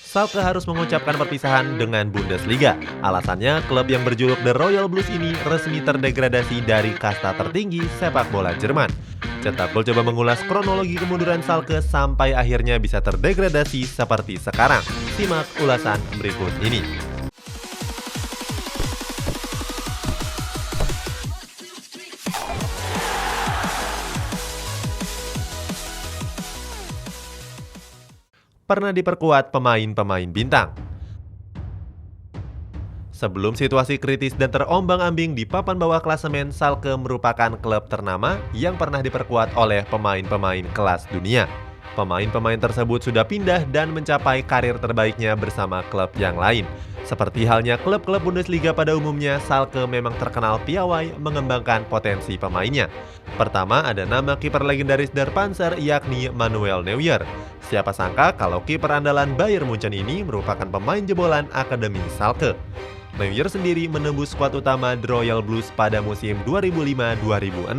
Schalke harus mengucapkan perpisahan dengan Bundesliga. Alasannya, klub yang berjuluk The Royal Blues ini resmi terdegradasi dari kasta tertinggi sepak bola Jerman. Cetak Gol coba mengulas kronologi kemunduran Schalke sampai akhirnya bisa terdegradasi seperti sekarang. Simak ulasan berikut ini. Pernah diperkuat pemain-pemain bintang. Sebelum situasi kritis dan terombang-ambing di papan bawah klasemen, Schalke merupakan klub ternama yang pernah diperkuat oleh pemain-pemain kelas dunia. Pemain-pemain tersebut sudah pindah dan mencapai karir terbaiknya bersama klub yang lain. Seperti halnya klub-klub Bundesliga pada umumnya, Schalke memang terkenal piawai mengembangkan potensi pemainnya. Pertama ada nama kiper legendaris Der Panzer yakni Manuel Neuer. Siapa sangka kalau kiper andalan Bayern Munchen ini merupakan pemain jebolan Akademi Schalke. Neuer sendiri menembus skuad utama The Royal Blues pada musim 2005-2006.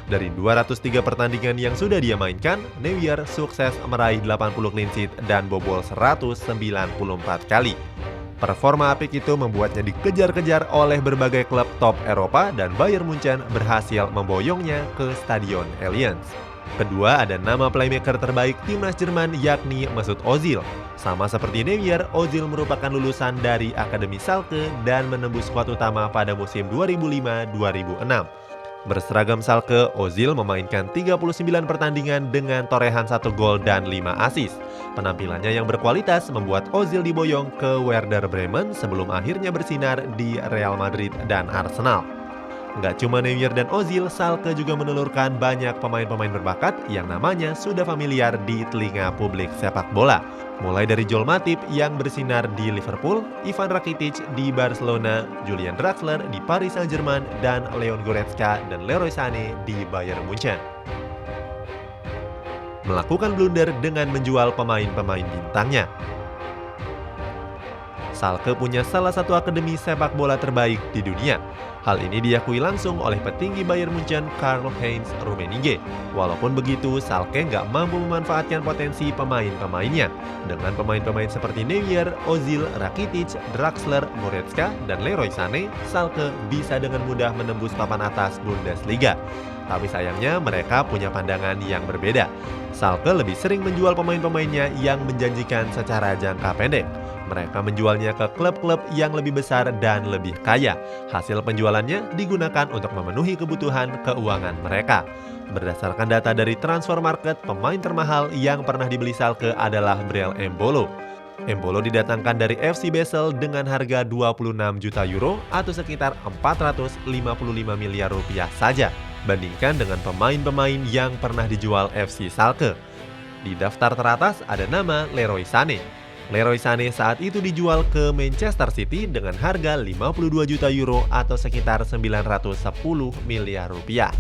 Dari 203 pertandingan yang sudah dia mainkan, Neuer sukses meraih 80 clean sheet dan bobol 194 kali. Performa apik itu membuatnya dikejar-kejar oleh berbagai klub top Eropa dan Bayern Munchen berhasil memboyongnya ke Stadion Allianz. Kedua ada nama playmaker terbaik timnas Jerman yakni Mesut Ozil. Sama seperti Neuer, Ozil merupakan lulusan dari Akademi Schalke dan menembus skuad utama pada musim 2005-2006. Berseragam Schalke, Ozil memainkan 39 pertandingan dengan torehan 1 gol dan 5 assist. Penampilannya yang berkualitas membuat Ozil diboyong ke Werder Bremen sebelum akhirnya bersinar di Real Madrid dan Arsenal. Nggak cuma Neuer dan Ozil, Schalke juga menelurkan banyak pemain-pemain berbakat yang namanya sudah familiar di telinga publik sepak bola. Mulai dari Joel Matip yang bersinar di Liverpool, Ivan Rakitic di Barcelona, Julian Draxler di Paris Saint-Germain, dan Leon Goretzka dan Leroy Sané di Bayern Munchen. Melakukan blunder dengan menjual pemain-pemain bintangnya. Schalke punya salah satu akademi sepak bola terbaik di dunia. Hal ini diakui langsung oleh petinggi Bayern Munchen Karl-Heinz Rummenigge. Walaupun begitu, Schalke nggak mampu memanfaatkan potensi pemain-pemainnya. Dengan pemain-pemain seperti Neuer, Ozil, Rakitic, Draxler, Goretzka, dan Leroy Sané, Schalke bisa dengan mudah menembus papan atas Bundesliga. Tapi sayangnya mereka punya pandangan yang berbeda. Schalke lebih sering menjual pemain-pemainnya yang menjanjikan secara jangka pendek. Mereka menjualnya ke klub-klub yang lebih besar dan lebih kaya. Hasil penjualannya digunakan untuk memenuhi kebutuhan keuangan mereka. Berdasarkan data dari Transfer Market, pemain termahal yang pernah dibeli Schalke adalah Breel Embolo. Embolo didatangkan dari FC Basel dengan harga 26 juta euro atau sekitar 455 miliar rupiah saja. Bandingkan dengan pemain-pemain yang pernah dijual FC Schalke. Di daftar teratas ada nama Leroy Sané. Leroy Sané saat itu dijual ke Manchester City dengan harga 52 juta euro atau sekitar 910 miliar rupiah.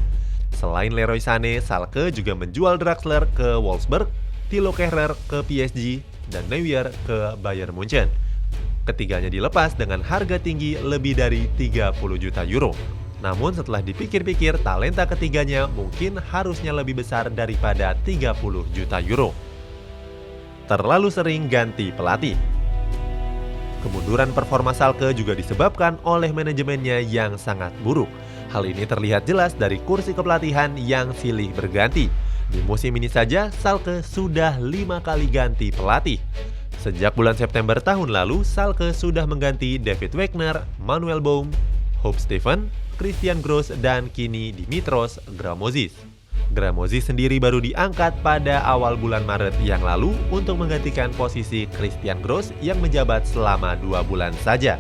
Selain Leroy Sané, Schalke juga menjual Draxler ke Wolfsburg, Thilo Kehrer ke PSG, dan Neuer ke Bayern Munchen. Ketiganya dilepas dengan harga tinggi lebih dari 30 juta euro. Namun setelah dipikir-pikir, talenta ketiganya mungkin harusnya lebih besar daripada 30 juta euro. Terlalu sering ganti pelatih. Kemunduran performa Schalke juga disebabkan oleh manajemennya yang sangat buruk. Hal ini terlihat jelas dari kursi kepelatihan yang silih berganti. Di musim ini saja, Schalke sudah 5 kali ganti pelatih. Sejak bulan September tahun lalu, Schalke sudah mengganti David Wagner, Manuel Baum, Huub Stephen, Christian Gross, dan kini Dimitros Gramosis. Gramosis sendiri baru diangkat pada awal bulan Maret yang lalu untuk menggantikan posisi Christian Gross yang menjabat selama 2 bulan saja.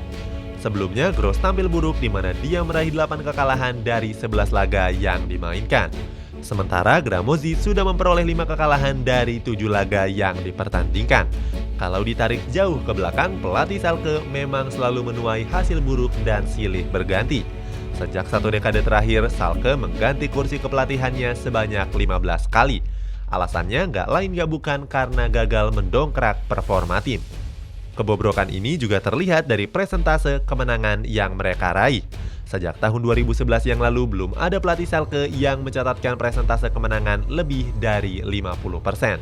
Sebelumnya, Gross tampil buruk di mana dia meraih 8 kekalahan dari 11 laga yang dimainkan. Sementara Gramosis sudah memperoleh 5 kekalahan dari 7 laga yang dipertandingkan. Kalau ditarik jauh ke belakang, pelatih Schalke memang selalu menuai hasil buruk dan silih berganti. Sejak 1 dekade terakhir, Schalke mengganti kursi kepelatihannya sebanyak 15 kali. Alasannya nggak lain nggak bukan karena gagal mendongkrak performa tim. Kebobrokan ini juga terlihat dari presentase kemenangan yang mereka raih. Sejak tahun 2011 yang lalu belum ada pelatih Schalke yang mencatatkan presentase kemenangan lebih dari 50%.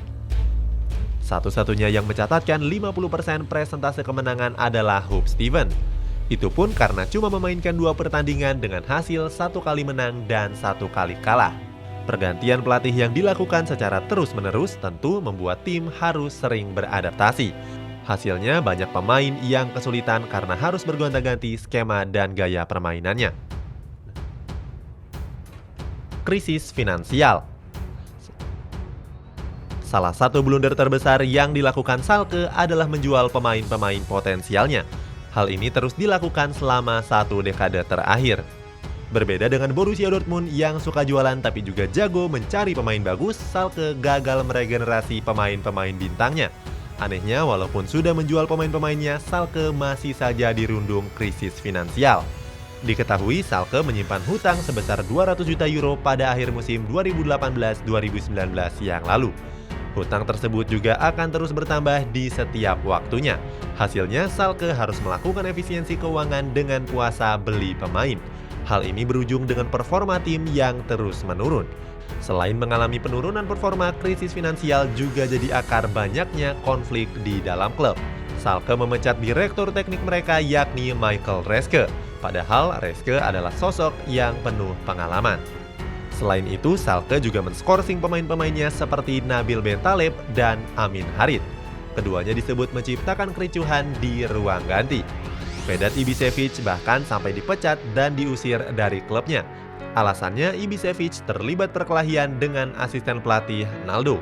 Satu-satunya yang mencatatkan 50% presentase kemenangan adalah Hope Steven. Itu pun karena cuma memainkan 2 pertandingan dengan hasil 1 kali menang dan 1 kali kalah. Pergantian pelatih yang dilakukan secara terus-menerus tentu membuat tim harus sering beradaptasi. Hasilnya banyak pemain yang kesulitan karena harus bergonta-ganti skema dan gaya permainannya. Krisis finansial. Salah satu blunder terbesar yang dilakukan Schalke adalah menjual pemain-pemain potensialnya. Hal ini terus dilakukan selama 1 dekade terakhir. Berbeda dengan Borussia Dortmund yang suka jualan tapi juga jago mencari pemain bagus, Schalke gagal meregenerasi pemain-pemain bintangnya. Anehnya, walaupun sudah menjual pemain-pemainnya, Schalke masih saja dirundung krisis finansial. Diketahui Schalke menyimpan hutang sebesar 200 juta euro pada akhir musim 2018-2019 yang lalu. Hutang tersebut juga akan terus bertambah di setiap waktunya. Hasilnya, Schalke harus melakukan efisiensi keuangan dengan puasa beli pemain. Hal ini berujung dengan performa tim yang terus menurun. Selain mengalami penurunan performa, krisis finansial juga jadi akar banyaknya konflik di dalam klub. Schalke memecat direktur teknik mereka yakni Michael Reschke, padahal Reschke adalah sosok yang penuh pengalaman. Selain itu, Schalke juga menskorsing pemain-pemainnya seperti Nabil Bentaleb dan Amin Harit. Keduanya disebut menciptakan kericuhan di ruang ganti. Vedat Ibišević bahkan sampai dipecat dan diusir dari klubnya. Alasannya, Ibišević terlibat perkelahian dengan asisten pelatih Naldo.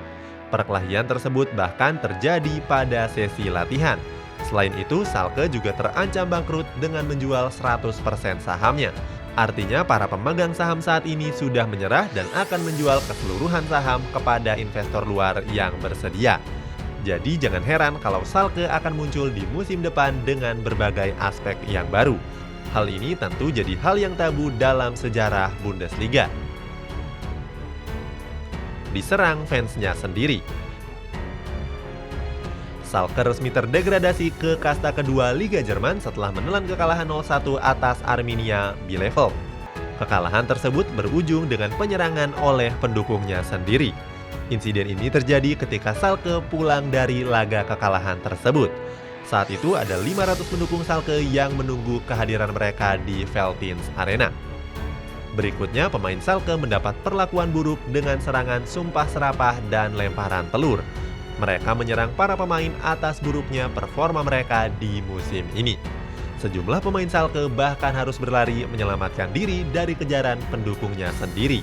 Perkelahian tersebut bahkan terjadi pada sesi latihan. Selain itu, Schalke juga terancam bangkrut dengan menjual 100% sahamnya. Artinya para pemegang saham saat ini sudah menyerah dan akan menjual keseluruhan saham kepada investor luar yang bersedia. Jadi jangan heran kalau Schalke akan muncul di musim depan dengan berbagai aspek yang baru. Hal ini tentu jadi hal yang tabu dalam sejarah Bundesliga. Diserang fansnya sendiri. Schalke resmi terdegradasi ke kasta kedua Liga Jerman setelah menelan kekalahan 0-1 atas Arminia Bielefeld. Kekalahan tersebut berujung dengan penyerangan oleh pendukungnya sendiri. Insiden ini terjadi ketika Schalke pulang dari laga kekalahan tersebut. Saat itu ada 500 pendukung Schalke yang menunggu kehadiran mereka di Veltins Arena. Berikutnya, pemain Schalke mendapat perlakuan buruk dengan serangan sumpah serapah dan lemparan telur. Mereka menyerang para pemain atas buruknya performa mereka di musim ini. Sejumlah pemain Schalke bahkan harus berlari menyelamatkan diri dari kejaran pendukungnya sendiri.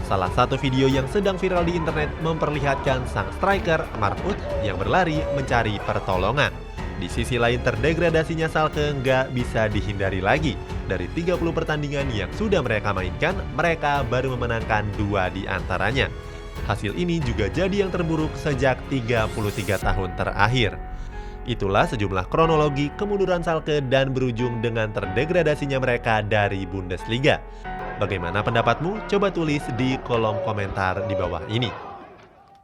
Salah satu video yang sedang viral di internet memperlihatkan sang striker Mark Uth yang berlari mencari pertolongan. Di sisi lain, terdegradasinya Schalke nggak bisa dihindari lagi. Dari 30 pertandingan yang sudah mereka mainkan, mereka baru memenangkan 2 di antaranya. Hasil ini juga jadi yang terburuk sejak 33 tahun terakhir. Itulah sejumlah kronologi kemunduran Schalke dan berujung dengan terdegradasinya mereka dari Bundesliga. Bagaimana pendapatmu? Coba tulis di kolom komentar di bawah ini.